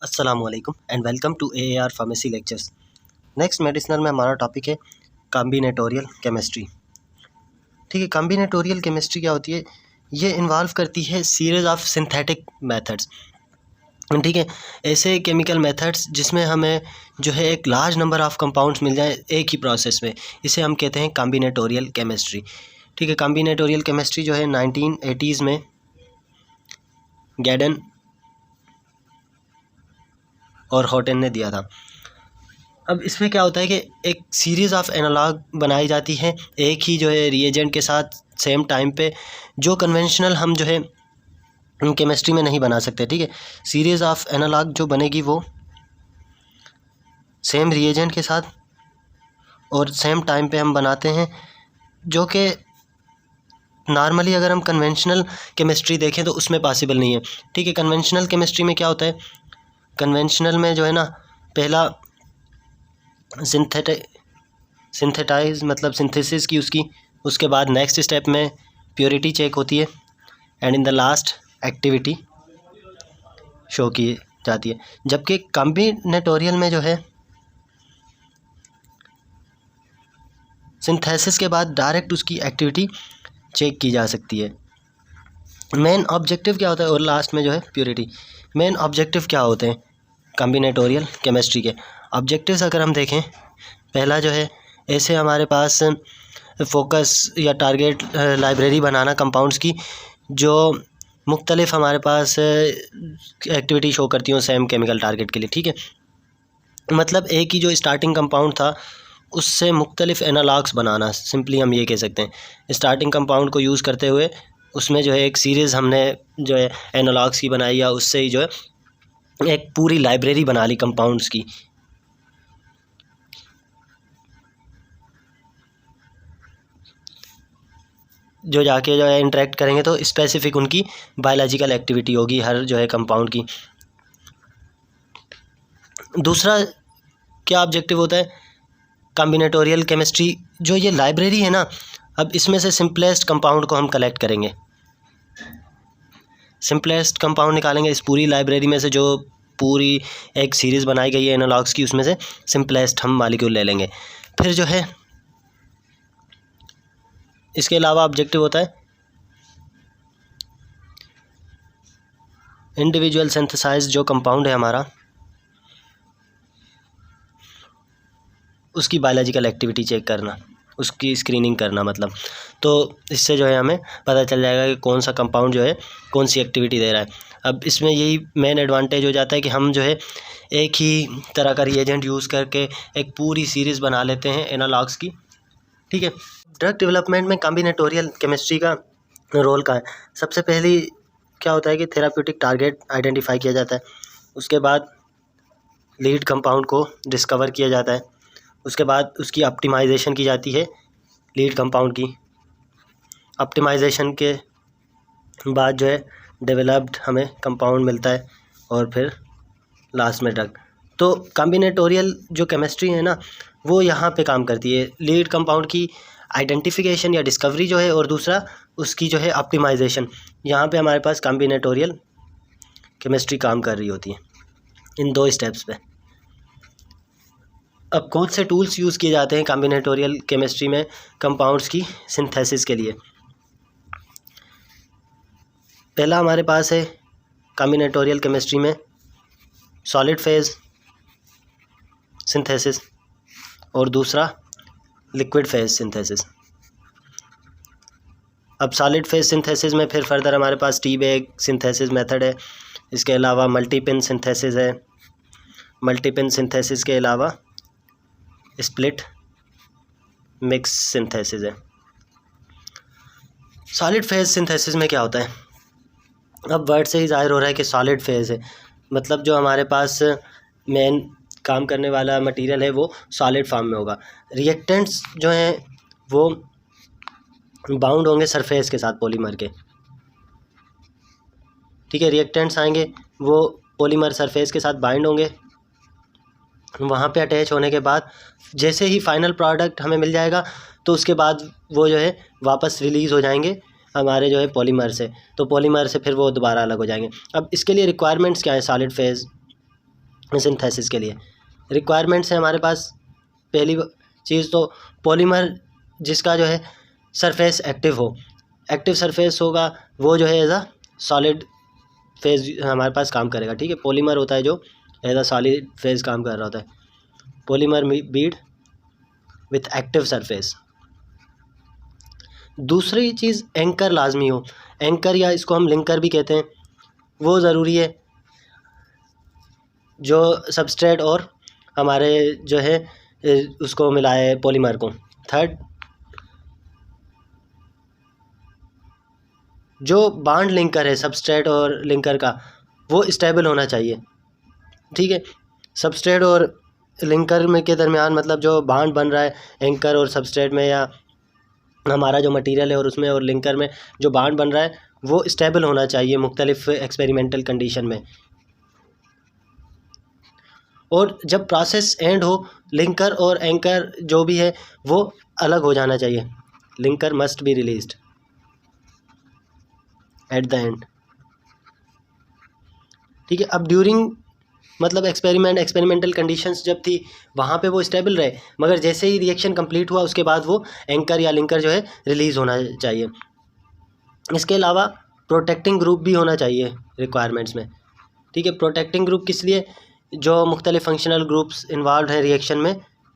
अस्सलामुअलैकुम and welcome to AAR pharmacy lectures. Next medicinal में हमारा टॉपिक है कॉम्बिनेटोरियल केमिस्ट्री। ठीक है, कॉम्बिनेटोरियल केमिस्ट्री क्या होती है? ये इन्वॉल्व करती है सीरीज़ ऑफ सिंथेटिक मेथड्स। ठीक है, ऐसे केमिकल मेथड्स जिसमें हमें जो है एक लार्ज नंबर ऑफ़ कंपाउंड्स मिल जाए एक ही प्रोसेस में, इसे हम कहते हैं कॉम्बिनेटोरियल केमिस्ट्री। ठीक है, कॉम्बिनेटोरियल केमिस्ट्री जो है 1980s में गैडन और हॉटन ने दिया था। अब इसमें क्या होता है कि एक सीरीज़ ऑफ एनालॉग बनाई जाती है एक ही जो है रिएजेंट के साथ सेम टाइम पे, जो कन्वेंशनल हम जो है केमिस्ट्री में नहीं बना सकते। ठीक है, सीरीज़ ऑफ एनालॉग जो बनेगी वो सेम रिएजेंट के साथ और सेम टाइम पे हम बनाते हैं, जो कि नॉर्मली अगर हम कन्वेंशनल केमिस्ट्री देखें तो उसमें पॉसिबल नहीं है। ठीक है, कन्वेंशनल केमिस्ट्री में क्या होता है, कन्वेंशनल में जो है ना, पहला सिंथेटाइज मतलब सिंथेसिस की उसकी, उसके बाद नेक्स्ट स्टेप में प्योरिटी चेक होती है and in the last activity show की जाती है। जबकि कॉम्बिनेटोरियल में जो है सिंथेसिस के बाद डायरेक्ट उसकी एक्टिविटी चेक की जा सकती है। मेन ऑब्जेक्टिव क्या होता है, और लास्ट में जो है प्योरिटी। मेन ऑब्जेक्टिव क्या होते हैं कॉम्बिनेटोरियल केमिस्ट्री के? ऑब्जेक्टिव्स अगर हम देखें, पहला जो है, ऐसे हमारे पास फोकस या टारगेट लाइब्रेरी बनाना कंपाउंड्स की, जो मुख्तलिफ हमारे पास एक्टिविटी शो करती हूँ सेम केमिकल टारगेट के लिए। ठीक है, मतलब एक ही जो स्टार्टिंग कंपाउंड था उससे मुख्तलिफ एनालॉग्स बनाना, सिंपली हम ये कह सकते हैं। स्टार्टिंग कंपाउंड को यूज़ करते हुए उसमें जो है एक सीरीज़ हमने जो है एनालॉग्स की बनाई, या उससे ही जो है एक पूरी लाइब्रेरी बना ली कंपाउंड्स की। जो जाके जो है इंटरेक्ट करेंगे तो स्पेसिफिक उनकी बायोलॉजिकल एक्टिविटी होगी हर जो है कंपाउंड की। दूसरा क्या ऑब्जेक्टिव होता है कॉम्बिनेटोरियल केमिस्ट्री, जो ये लाइब्रेरी है ना, अब इसमें से सिंपलेस्ट कंपाउंड को हम कलेक्ट करेंगे, सिंपलेस्ट कंपाउंड निकालेंगे इस पूरी लाइब्रेरी में से, जो पूरी एक सीरीज़ बनाई गई है एनालॉग्स की, उसमें से सिंपलेस्ट हम मॉलिक्यूल ले लेंगे। फिर जो है इसके अलावा ऑब्जेक्टिव होता है इंडिविजुअल सिंथेसाइज जो कंपाउंड है हमारा, उसकी बायोलॉजिकल एक्टिविटी चेक करना, उसकी स्क्रीनिंग करना मतलब। तो इससे जो है हमें पता चल जाएगा कि कौन सा कंपाउंड जो है कौन सी एक्टिविटी दे रहा है। अब इसमें यही मेन एडवांटेज हो जाता है कि हम जो है एक ही तरह का रिएजेंट यूज़ करके एक पूरी सीरीज़ बना लेते हैं एनालॉग्स की। ठीक है, ड्रग डेवलपमेंट में कॉम्बिनेटोरियल केमिस्ट्री का रोल का है। सबसे पहली क्या होता है कि थेराप्यूटिक टारगेट आइडेंटिफाई किया जाता है, उसके बाद लीड कंपाउंड को डिस्कवर किया जाता है, उसके बाद उसकी ऑप्टिमाइजेशन की जाती है लीड कंपाउंड की। ऑप्टिमाइजेशन के बाद जो है डेवलप्ड हमें कंपाउंड मिलता है, और फिर लास्ट में ड्रग। तो कॉम्बिनेटोरियल जो केमिस्ट्री है ना, वो यहाँ पे काम करती है, लीड कंपाउंड की आइडेंटिफिकेशन या डिस्कवरी जो है, और दूसरा उसकी जो है ऑप्टिमाइजेशन। यहाँ पे हमारे पास कॉम्बिनेटोरियल केमिस्ट्री काम कर रही होती है इन दो स्टेप्स पे। अब कौन से टूल्स यूज़ किए जाते हैं कॉम्बिनेटोरियल केमिस्ट्री में कंपाउंड्स की सिंथेसिस के लिए? पहला हमारे पास है कॉम्बिनेटोरियल केमिस्ट्री में सॉलिड फेज सिंथेसिस, और दूसरा लिक्विड फेज सिंथेसिस। अब सॉलिड फेज सिंथेसिस में फिर फर्दर हमारे पास टी बैग सिंथेसिस मेथड है, इसके अलावा मल्टीपिन सिंथेसिस है, मल्टीपिन सिंथेसिस के अलावा स्प्लिट मिक्स सिंथेसिस है। सॉलिड फेज सिंथेसिस में क्या होता है, अब वर्ड से ही जाहिर हो रहा है कि सॉलिड फेज है, मतलब जो हमारे पास मेन काम करने वाला मटेरियल है वो सॉलिड फॉर्म में होगा। रिएक्टेंट्स जो हैं वो बाउंड होंगे सरफेस के साथ पॉलीमर के। ठीक है, रिएक्टेंट्स आएंगे वो पॉलीमर सरफेस के साथ बाइंड होंगे, वहाँ पे अटैच होने के बाद जैसे ही फाइनल प्रोडक्ट हमें मिल जाएगा तो उसके बाद वो जो है वापस रिलीज़ हो जाएंगे हमारे जो है पॉलीमर से, तो पॉलीमर से फिर वो दोबारा अलग हो जाएंगे। अब इसके लिए रिक्वायरमेंट्स क्या है सॉलिड फेज़ सिंथेसिस के लिए। रिक्वायरमेंट्स है हमारे पास, पहली चीज़ तो पॉलीमर जिसका जो है सरफेस एक्टिव हो, एक्टिव सरफेस होगा वो जो है एज अ सॉलिड फेज हमारे पास काम करेगा, ठीक है। पॉलीमर होता है जो एज अ सॉलिड फेज काम कर रहा होता है, polymer Beed with active surface. दूसरी चीज़ एंकर लाजमी हो, एंकर या इसको हम लिंकर भी कहते हैं, वो ज़रूरी है जो सबस्ट्रेट और हमारे जो है उसको मिलाए पॉलीमर को। थर्ड, जो बांड लिंकर है सबस्ट्रेट और लिंकर का वो स्टेबल होना चाहिए, ठीक है। सबस्ट्रेट और लिंकर में के दरमियान मतलब जो बांड बन रहा है एंकर और सबस्ट्रेट में या हमारा जो मटेरियल है और उसमें और लिंकर में जो बांड बन रहा है वो स्टेबल होना चाहिए मुख्तलिफ एक्सपेरिमेंटल कंडीशन में। और जब प्रोसेस एंड हो लिंकर और एंकर जो भी है वो अलग हो जाना चाहिए, linker must be released at the end, ठीक है। अब ड्यूरिंग मतलब एक्सपेरिमेंटल कंडीशंस जब थी वहाँ पे वो स्टेबल रहे, मगर जैसे ही रिएक्शन कंप्लीट हुआ उसके बाद वो एंकर या लिंकर जो है रिलीज़ होना चाहिए। इसके अलावा प्रोटेक्टिंग ग्रुप भी होना चाहिए रिक्वायरमेंट्स में, ठीक है। प्रोटेक्टिंग ग्रुप किस लिए, जो मुख्तलिफ फंक्शनल ग्रुप्स इन्वॉल्व हैं रिएक्शन में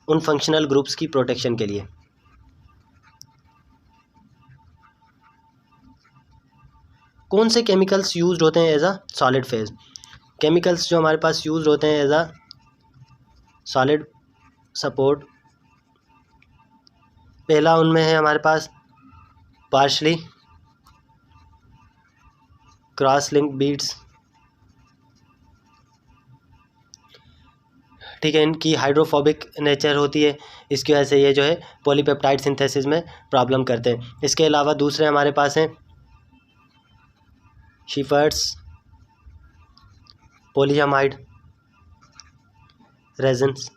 उन फंक्शनल ग्रुप्स की प्रोटेक्शन के लिए। कौन से केमिकल्स यूज्ड होते हैं as a solid phase, chemicals जो हमारे पास यूज होते हैं एज अ सॉलिड सपोर्ट, पहला उनमें है हमारे पास पार्शली क्रॉस लिंक बीड्स, ठीक है। इनकी हाइड्रोफोबिक नेचर होती है, इसकी वजह से ये जो है पॉलीपेप्टाइड सिंथेसिस में प्रॉब्लम करते हैं। इसके अलावा दूसरे हमारे पास हैं शिफर्ट्स पॉलीअमाइड रेजन्स,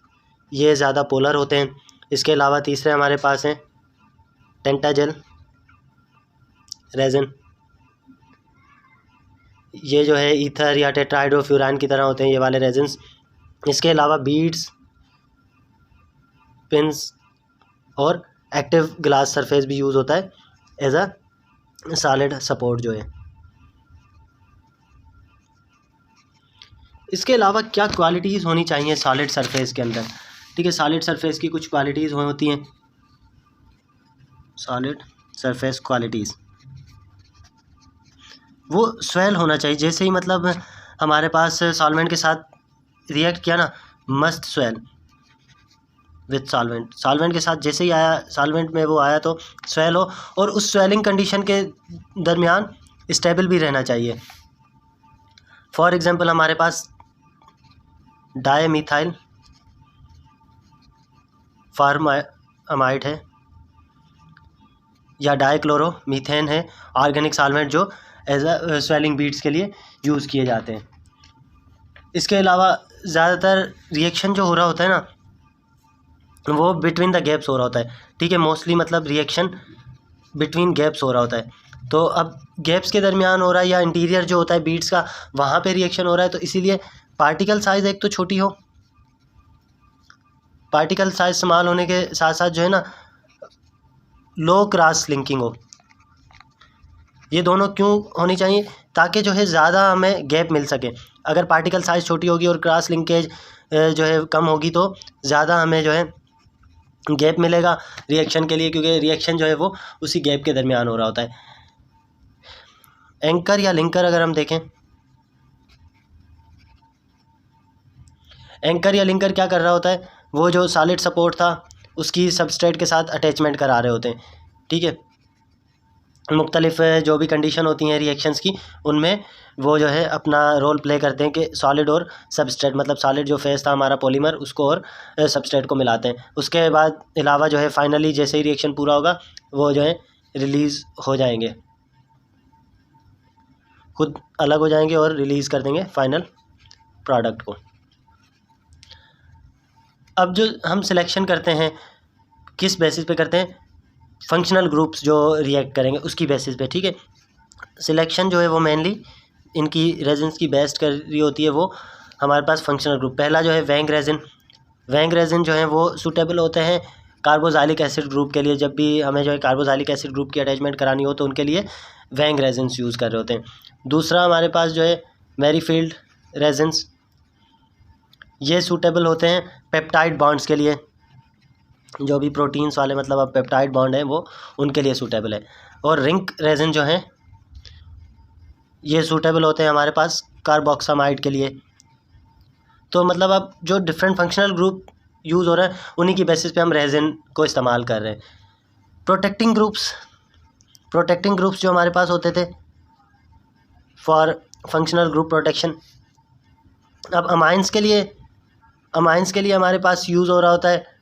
ये ज़्यादा पोलर होते हैं। इसके अलावा तीसरे हमारे पास हैं टेंटाजेल रेजन, ये जो है ईथर या टेट्राहाइड्रोफ्यूरान की तरह होते हैं ये वाले रेजन्स। इसके अलावा बीड्स, पिन्स और एक्टिव ग्लास सरफेस भी यूज़ होता है एज अ सॉलिड सपोर्ट जो है। इसके अलावा क्या क्वालिटीज़ होनी चाहिए सॉलिड सरफेस के अंदर, ठीक है। सॉलिड सरफेस की कुछ क्वालिटीज़ होती हैं, सॉलिड सरफेस क्वालिटीज़, वो स्वेल होना चाहिए, जैसे ही मतलब हमारे पास सॉल्वेंट के साथ रिएक्ट किया ना, must swell with solvent, solvent के साथ जैसे ही आया सॉल्वेंट में वो आया तो स्वेल हो, और उस स्वेलिंग कंडीशन के दरमियान स्टेबल भी रहना चाहिए। फॉर एग्जांपल हमारे पास डायमीथाइल फॉर्मामाइड है या डाइक्लोरो मीथेन है, ऑर्गेनिक सॉल्वेंट जो एज अ स्वेलिंग बीड्स के लिए यूज़ किए जाते हैं। इसके अलावा ज़्यादातर रिएक्शन जो हो रहा होता है ना वो बिटवीन द गैप्स हो रहा होता है, ठीक है। मोस्टली मतलब रिएक्शन बिटवीन गैप्स हो रहा होता है, तो अब गैप्स के दरमियान हो रहा है या इंटीरियर जो होता है बीड्स का वहाँ पे रिएक्शन हो रहा है, तो इसीलिए पार्टिकल साइज़ एक तो छोटी हो, पार्टिकल साइज स्मॉल होने के साथ साथ जो है ना लो क्रॉस लिंकिंग हो। ये दोनों क्यों होनी चाहिए, ताकि जो है ज़्यादा हमें गैप मिल सके। अगर पार्टिकल साइज़ छोटी होगी और क्रॉस लिंकेज जो है कम होगी तो ज़्यादा हमें जो है गैप मिलेगा रिएक्शन के लिए, क्योंकि रिएक्शन जो है वो उसी गैप के दरमियान हो रहा होता है। एंकर या लिंकर अगर हम देखें, एंकर या लिंकर क्या कर रहा होता है, वो जो सॉलिड सपोर्ट था उसकी सबस्ट्रेट के साथ अटैचमेंट करा रहे होते हैं, ठीक है। मुख्तलिफ जो भी कंडीशन होती हैं रिएक्शंस की उनमें वो जो है अपना रोल प्ले करते हैं कि सॉलिड और सबस्ट्रेट मतलब सॉलिड जो फेस था हमारा पॉलीमर उसको और सबस्ट्रेट को मिलाते हैं। उसके बाद अलावा जो है फाइनली जैसे ही रिएक्शन पूरा होगा वो जो है रिलीज़ हो जाएंगे, खुद अलग हो जाएंगे और रिलीज़ कर देंगे फाइनल प्रोडक्ट को। अब जो हम सिलेक्शन करते हैं किस बेसिस पे करते हैं, फंक्शनल ग्रुप्स जो रिएक्ट करेंगे उसकी बेसिस पे, ठीक है। सिलेक्शन जो है वो मेनली इनकी रेजन्स की बेस्ड कर रही होती है वो हमारे पास फंक्शनल ग्रुप। पहला जो है वैंग रेजिन। वैंग रेजिन जो है वो सूटेबल होते हैं कार्बोक्सिलिक एसिड ग्रुप के लिए। जब भी हमें जो है कार्बोक्सिलिक एसिड ग्रुप की अटैचमेंट करानी हो तो उनके लिए वैंग रेजिन्स यूज़ कर रहे होते हैं। दूसरा हमारे पास जो है मैरीफील्ड रेजिन्स, ये सूटेबल होते हैं पेप्टाइड बॉन्ड्स के लिए। जो भी प्रोटीन्स वाले मतलब अब पेप्टाइड बॉन्ड है वो उनके लिए सूटेबल है। और रिंक रेजिन जो है ये सूटेबल होते हैं हमारे पास कार्बोक्सामाइड के लिए। तो मतलब अब जो डिफरेंट फंक्शनल ग्रुप यूज़ हो रहे हैं उन्हीं की बेसिस पे हम रेजिन को इस्तेमाल कर रहे हैं। प्रोटेक्टिंग ग्रुप्स जो हमारे पास होते थे फॉर फंक्शनल ग्रुप प्रोटेक्शन। अब अमाइंस के लिए हमारे पास यूज़ हो रहा होता है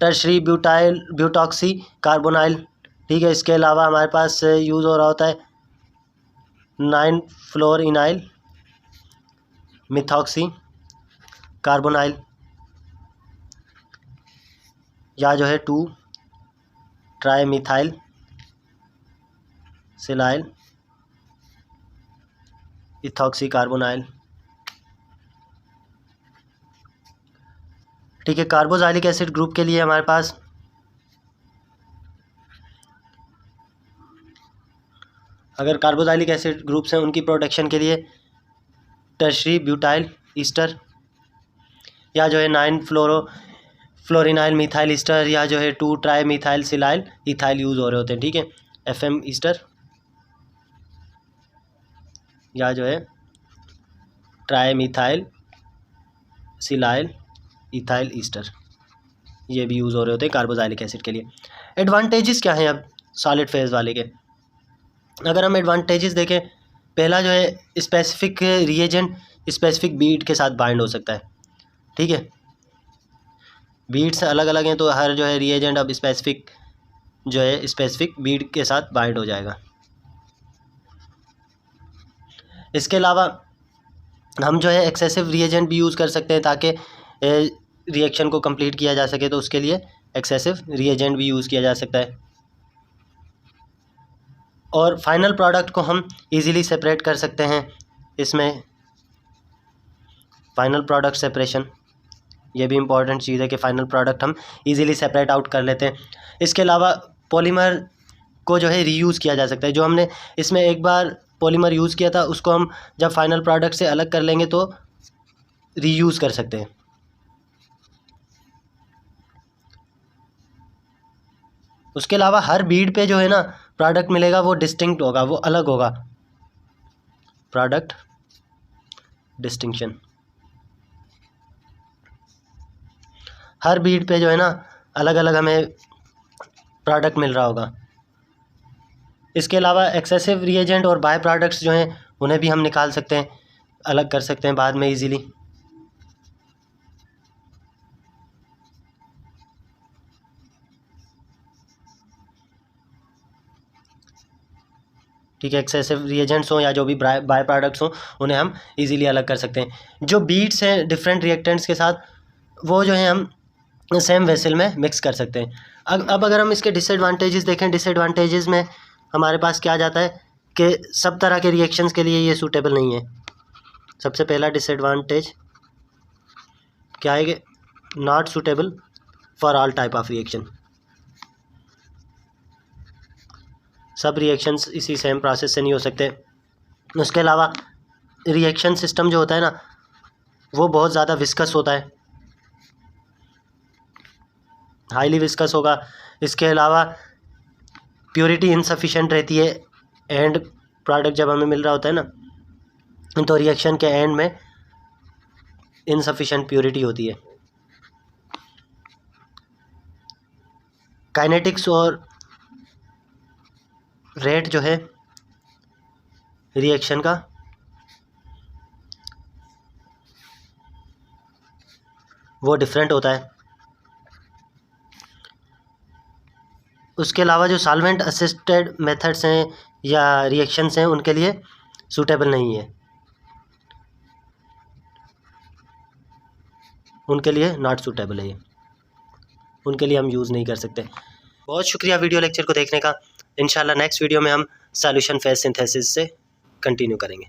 टर्शरी ब्यूटॉक्सी कार्बोनाइल, ठीक है। इसके अलावा हमारे पास यूज़ हो रहा होता है 9-फ्लोरिनाइल मिथॉक्सी कार्बोनाइल, या जो है 2-ट्राईमिथाइल सिलाइल इथॉक्सी कार्बोनाइल, ठीक है। कार्बोक्सिलिक एसिड ग्रुप के लिए हमारे पास अगर कार्बोक्सिलिक एसिड ग्रुप्स हैं उनकी प्रोटेक्शन के लिए टर्शरी ब्यूटाइल ईस्टर, या जो है 9-फ्लोरिनाइल मिथाइल ईस्टर, या जो है 2-ट्राईमिथाइल सिलाइल इथाइल यूज़ हो रहे होते हैं, ठीक है। FM ईस्टर, या जो है ट्राईमिथाइल सिलाइल इथाइल ईस्टर, ये भी यूज़ हो रहे होते हैं कार्बोक्सिलिक एसिड के लिए। एडवांटेजेस क्या हैं अब सॉलिड फेज वाले के? अगर हम एडवांटेजेस देखें, पहला जो है स्पेसिफिक रिएजेंट स्पेसिफिक बीट के साथ बाइंड हो सकता है, ठीक है। बीट्स अलग अलग हैं तो हर जो है रिएजेंट अब स्पेसिफिक बीट के साथ बाइंड हो जाएगा। इसके अलावा हम जो है एक्सेसिव रिएजेंट भी यूज़ कर सकते हैं ताकि रिएक्शन को कंप्लीट किया जा सके, तो उसके लिए एक्सेसिव रिएजेंट भी यूज़ किया जा सकता है। और फाइनल प्रोडक्ट को हम इजीली सेपरेट कर सकते हैं। इसमें फाइनल प्रोडक्ट सेपरेशन, ये भी इम्पॉर्टेंट चीज़ है कि फ़ाइनल प्रोडक्ट हम इजीली सेपरेट आउट कर लेते हैं। इसके अलावा पॉलीमर को जो है रीयूज़ किया जा सकता है। जो हमने इसमें एक बार पॉलीमर यूज़ किया था उसको हम जब फाइनल प्रोडक्ट से अलग कर लेंगे तो रीयूज़ कर सकते हैं। उसके अलावा हर बीड पे जो है ना प्रोडक्ट मिलेगा वो डिस्टिंक्ट होगा, वो अलग होगा। प्रोडक्ट डिस्टिंक्शन, हर बीड पे जो है ना अलग अलग हमें प्रोडक्ट मिल रहा होगा। इसके अलावा एक्सेसिव रिएजेंट और बाय प्रोडक्ट्स जो हैं उन्हें भी हम निकाल सकते हैं, अलग कर सकते हैं बाद में इजीली। ठीक है, एक्सेसिव रिएजेंट्स हों या जो भी बाय प्रोडक्ट्स हों उन्हें हम इजीली अलग कर सकते हैं। जो बीड्स हैं डिफरेंट रिएक्टेंट्स के साथ वो जो है हम सेम वेसल में मिक्स कर सकते हैं। अब अगर हम इसके डिसएडवांटेजेस देखें, डिसएडवांटेजेस में हमारे पास क्या आ जाता है कि सब तरह के रिएक्शंस के लिए ये सूटेबल नहीं है। सबसे पहला डिसएडवांटेज क्या है कि not suitable for all type of reaction. सब रिएक्शंस इसी सेम प्रोसेस से नहीं हो सकते। उसके अलावा रिएक्शन सिस्टम जो होता है ना वो बहुत ज़्यादा विस्कस होता है, हाईली विस्कस होगा। इसके अलावा प्योरिटी इनसफिशेंट रहती है। एंड प्रोडक्ट जब हमें मिल रहा होता है ना तो रिएक्शन के एंड में इनसफिशेंट प्योरिटी होती है। काइनेटिक्स और रेट जो है रिएक्शन का वो डिफरेंट होता है। उसके अलावा जो सॉल्वेंट असिस्टेड मेथड्स हैं या रिएक्शंस हैं उनके लिए सूटेबल नहीं है, उनके लिए नॉट सूटेबल है, ये उनके लिए हम यूज़ नहीं कर सकते। बहुत शुक्रिया वीडियो लेक्चर को देखने का। इंशाल्लाह नेक्स्ट वीडियो में हम सॉल्यूशन फेज सिंथेसिस से कंटिन्यू करेंगे।